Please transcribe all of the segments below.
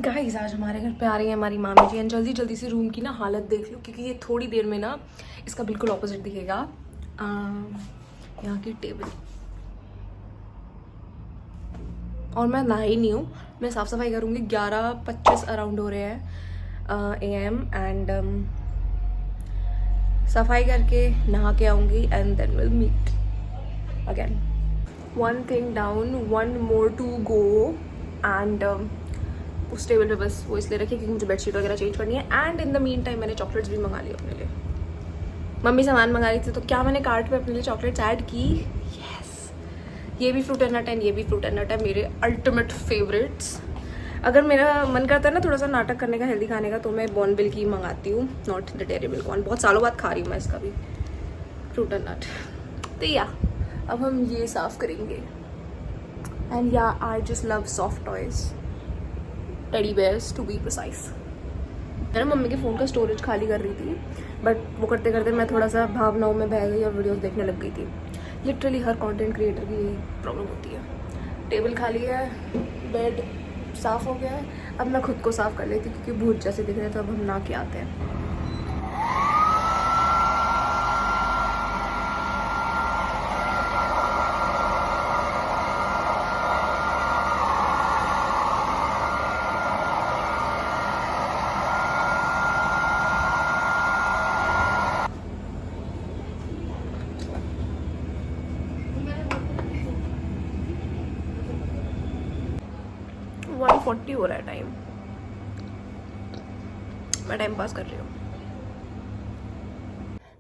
Guys आज हमारे घर पे आ रही है हमारी मामी जी एंड जल्दी जल्दी से रूम की ना हालत देख लो क्योंकि ये थोड़ी देर में ना इसका बिल्कुल ऑपोजिट दिखेगा। यहाँ की टेबल और मैं नहाई नहीं हूँ, मैं साफ़ सफाई करूँगी। 11:25 अराउंड हो रहे हैं AM एंड सफाई करके नहा के आऊँगी and then will meet again. One thing down, one more to go and उस टेबल पे बस वो इसलिए रखी क्योंकि मुझे बेडशीट वगैरह चेंज करनी है। And in the mean time मैंने चॉकलेट्स भी मंगा ली अपने लिए। मम्मी सामान मंगा रही थी तो क्या मैंने कार्ट पे अपने लिए चॉकलेट्स ऐड की। यस, ये भी फ्रूट एंड नट एंड ये भी फ्रूट एंड नट है, मेरे अल्टीमेट फेवरेट्स। अगर मेरा मन करता है ना थोड़ा सा नाटक करने का, हेल्दी खाने का, तो मैं बॉर्नविल की मंगाती हूँ, not the dairy milk one. बहुत सालों बाद खा रही हूँ मैं इसका भी फ्रूट एंड नट। तो या अब हम ये साफ करेंगे एंड या I just love soft toys, teddy bears to be precise. मैं ना मम्मी के फ़ोन का स्टोरेज खाली कर रही थी बट वो करते करते मैं थोड़ा सा भावनाओं में बह गई और वीडियोस देखने लग गई थी। लिटरली हर कंटेंट क्रिएटर की यही प्रॉब्लम होती है। टेबल खाली है, बेड साफ़ हो गया है, अब मैं खुद को साफ़ कर लेती क्योंकि भूत जैसे दिख रहे हैं, तो अब हम ना के आते हैं। वन 40 हो रहा है टाइम, मैं टाइम पास कर रही हूँ।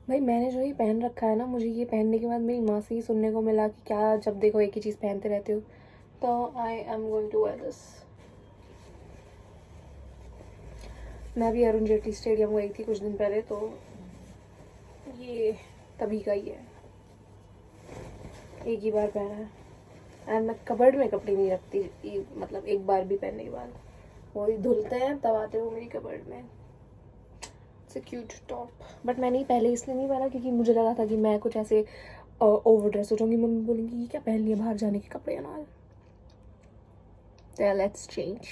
भाई मैंने जो ये पहन रखा है ना, मुझे ये पहनने के बाद मेरी माँ से ही सुनने को मिला कि क्या जब देखो एक ही चीज़ पहनते रहते हो, तो I am going to wear this. मैं भी अरुण जेटली स्टेडियम गई थी कुछ दिन पहले, तो ये तभी का ही है, एक ही बार पहना है। एंड मैं कबर्ड में कपड़े नहीं रखती, मतलब एक बार भी पहनने के बाद वही धुलते हैं तब आते हो मेरी कबर्ड में। It's a cute top, but मैंने पहले इसलिए नहीं पहना क्योंकि मुझे लगा था कि मैं कुछ ऐसे ओवर ड्रेस हो जाऊंगी, मम्मी बोलेंगी ये क्या पहन लिया बाहर जाने के कपड़े नाल। तो let's change.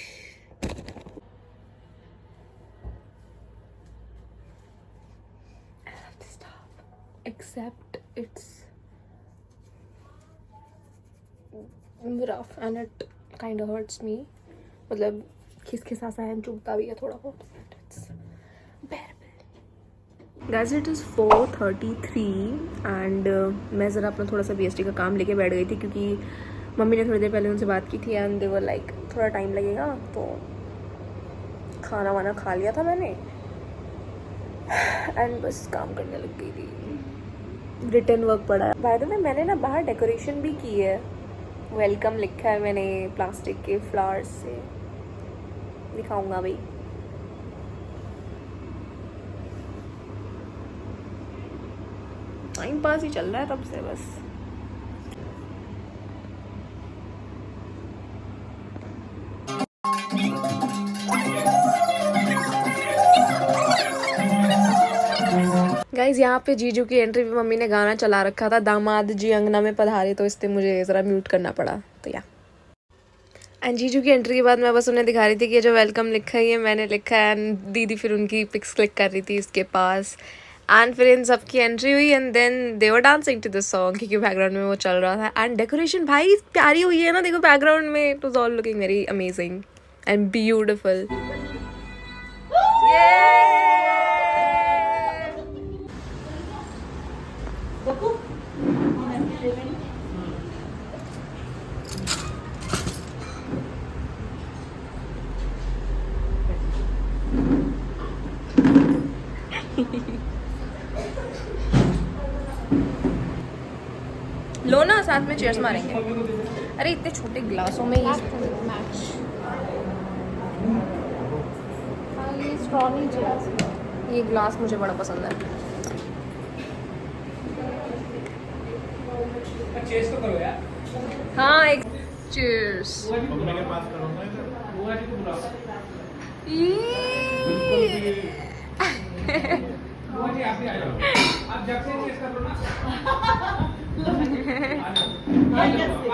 Except it's rough and it kind of hurts me, मतलब खिसखिसा सा है, चुभता भी है थोड़ा बहुत, but it's bearable. Guys, it is 4:33 and मैं ज़रा अपना थोड़ा सा BST का काम लेके बैठ गई थी क्योंकि मम्मी ने थोड़ी देर पहले उनसे बात की थी एंड they were like थोड़ा टाइम लगेगा, तो खाना वाना खा लिया था मैंने एंड बस काम करने लग गई थी। रिटर्न वर्क पड़ा है। बाय द वे मैंने ना बाहर डेकोरेशन भी की है, वेलकम लिखा है मैंने प्लास्टिक के फ्लावर्स से, दिखाऊंगा भाई। टाइम पास ही चल रहा है तब से बस। गाइज यहाँ पे जीजू की एंट्री पे मम्मी ने गाना चला रखा था, दामाद जी अंगना में पधारे, तो इसलिए मुझे ज़रा म्यूट करना पड़ा। तो या एंड जीजू की एंट्री के बाद मैं बस उन्हें दिखा रही थी कि ये जो वेलकम लिखा है ये मैंने लिखा है, एंड दीदी फिर उनकी पिक्स क्लिक कर रही थी इसके पास। एंड फिर इन सब की एंट्री हुई and then they were dancing to this song क्योंकि बैकग्राउंड में वो चल रहा था। एंड डेकोरेशन भाई प्यारी हुई है ना, देखो बैकग्राउंड में, it was all looking very amazing and beautiful. लो ना, साथ में चेयर्स मारेंगे। अरे इतने छोटे ग्लासों में ये मैच। ये स्ट्रॉनी चेयर्स, ये ग्लास मुझे बड़ा पसंद है। चेयर्स तो करो यार। हाँ एक चेयर्स। आप जब से चेस कर लो ना।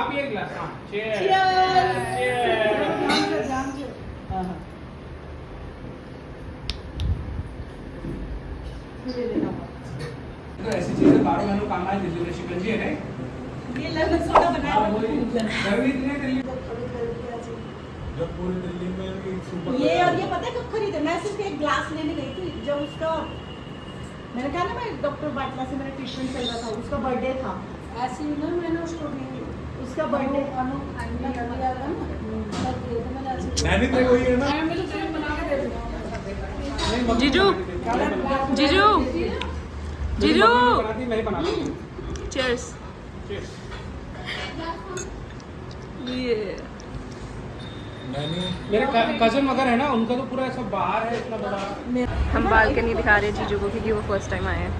आप ये ग्लास। हाँ, चीयर्स। तो ऐसी चीजें 12 महीनों काम आए। दिल्ली में शिकंजी है नहीं, ये लेमन सोडा बनाया हुआ है। गर्मी इतनी दिल्ली जब पूरी दिल्ली में भी सुपर ये और ये पता है कब खरीदे? मैं सिर्फ एक ग्लास लेने गई थी जब उसका, मैंने कहा ना मैं डॉक्टर बाटला से मेरा ट्रीटमेंट चल रहा था, उसका बर्थडे था। ऐसे ही ना मैंने उसको भी उसका बर्थडे नैनी तो वही है ना। मैं तो तेरे बना के दे दूंगा। जीजू जीजू जीजू बनाती मैं ही बनाती हूँ। चीयर्स। ये नैनी मेरे कजन वगैरह है ना, उनका तो पूरा ऐसा बाहर है इतना बड़ा। हम बालकनी दिखा रहे हैं जीजू को क्योंकि वो फर्स्ट टाइम आए हैं।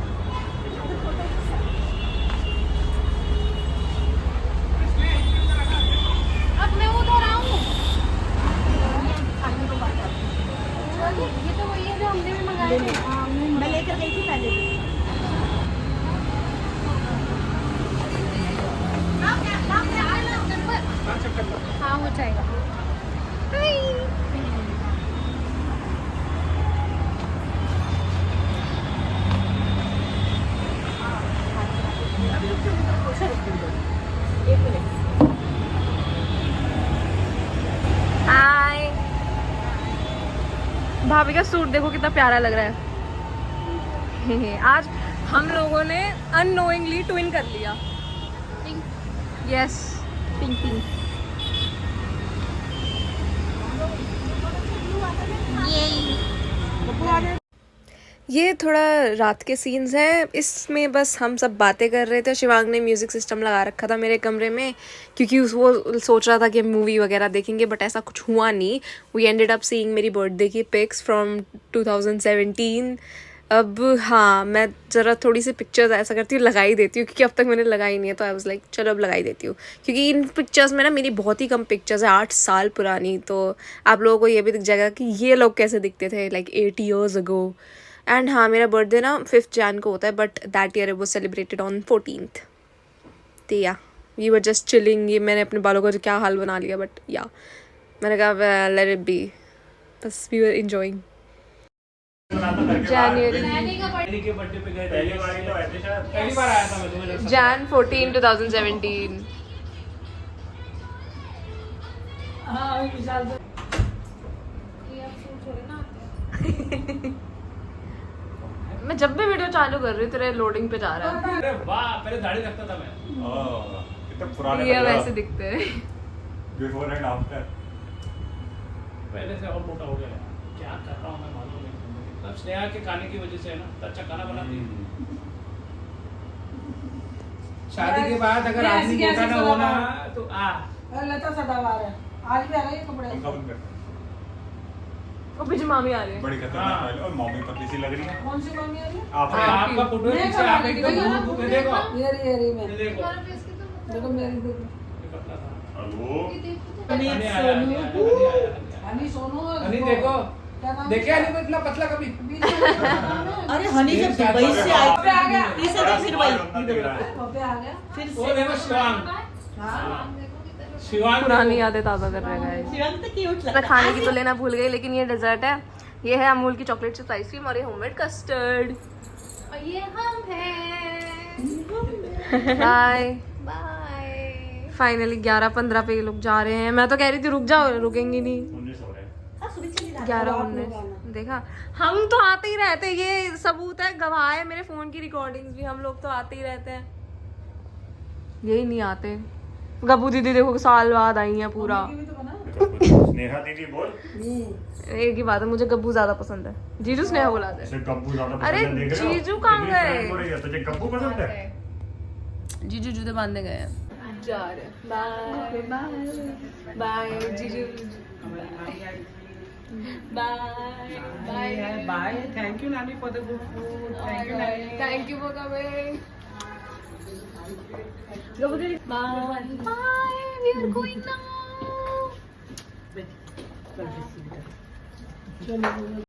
अब मैं उधर आऊँ। ये तो वही है जो हमने भी मंगाए थे। मैं लेकर गई थी पहले। हाँ हो जाएगा। हाय भाभी का सूट देखो कितना प्यारा लग रहा है। आज हम लोगों ने अननोइंगली ट्विन कर लिया। Yes pink pink. ये थोड़ा रात के सीन्स हैं, इसमें बस हम सब बातें कर रहे थे। शिवांग ने म्यूज़िक सिस्टम लगा रखा था मेरे कमरे में क्योंकि वो सोच रहा था कि हम मूवी वगैरह देखेंगे, बट ऐसा कुछ हुआ नहीं। वी एंडेड अप सीइंग मेरी बर्थडे की पिक्स फ्रॉम 2017। अब हाँ, मैं ज़रा थोड़ी सी पिक्चर्स ऐसा करती हूँ, लगा ही देती हूँ क्योंकि अब तक मैंने लगाई नहीं है, तो आई वाज लाइक चलो अब लगा ही देती हूँ क्योंकि इन पिक्चर्स में ना मेरी बहुत ही कम पिक्चर्स है, 8 साल पुरानी। तो आप लोगों को ये भी दिख जाएगा कि ये लोग कैसे दिखते थे लाइक 8 years ago। एंड हाँ, मेरा बर्थडे ना 5 Jan को होता है, but that year it was celebrated on 14th। तो या वी वर जस्ट चिलिंग। ये मैंने अपने बालों का जो क्या हाल बना लिया, बट या मैंने कहा लेट इट बी, बस वी वर एंजॉयिंग। जनवरी नैनी के बर्थडे पे गए थे। पहली बार ही तो आए थे शायद। पहली बार आया था मैं तुम्हें। Jan 14, 2017। हाँ विशाल तो मैं जब भी वीडियो चालू कर रही हूँ तेरे लोडिंग पे जा रहा है। अरे वाह, पहले दाढ़ी रखता था मैं। कितने पुराने ये वैसे दिखते हैं। Before and after. पहले से और मोटा हो गया है। क्या कर रहा हूँ मैं मालूम नहीं। तब स्नेहा के खाने की वजह से है ना, तो अच्छा खाना बनाती है। शादी के बाद अगर आदमी मोटा ना होना तो लता सदाबहार है। आज भी आ रही है कपड़े। वो पीछे मामी आ रही है। बड़ी खतरनाक है और मम्मी पतली सी लग रही है। कौन सी मम्मी आ रही है? आप आपका फोटो है पीछे, आप एकदम देखो ये रही मैं। ये देखो। देखो मेरी देखो। ये पतला था। हेलो। हनी आया, हनी आया, हनी आया। हनी सोनू हनी देखो, क्या नाम देखे हनी को इतना पतला कभी? अरे हनी जब दुबई से आई पे आ गया। तीसरे दिन फिर वही पे आ गया। फिर वो से देखो शिवांग। शिवांग पुरानी यादें ताज़ा कर रहे हैं। शिवांग तो क्यूट मैं लगता खाने की तो लेना भूल गई, लेकिन ये डेजर्ट है। ये है अमूल की चॉकलेट चिप्स आइसक्रीम और ये होममेड कस्टर्ड। और ये हम हैं। बाय। बाय। फाइनली 11:15 पे ये लोग जा रहे हैं। मैं तो कह रही थी रुक जाओ, रुकेंगी नहीं। 19 हो रहे हैं। 11:19 देखा, हम तो आते ही रहते। ये सबूत है, गवाह है मेरे फोन की रिकॉर्डिंग्स भी। हम लोग तो आते ही रहते हैं, यही नहीं आते। गब्बू दीदी देखो साल बाद आई है पूरा। स्नेहा दीदी बोल। एक ही बात है, मुझे गब्बू ज्यादा पसंद है। जीजू स्नेहा बुला दे। इसे गब्बू ज्यादा पसंद अरे है, देख रहे हो? जीजू कहाँ तेरी गए? friend हो रही है, तुझे गब्बू पसंद है? जीजू जूते बांधने गए हैं। जा रहे हैं। बाय बाय बाय जीजू। Bye bye. थैंक यू नानी for the good food. Thank you नानी। Thank you for coming. Gabbu दीदी bye bye, we are going now.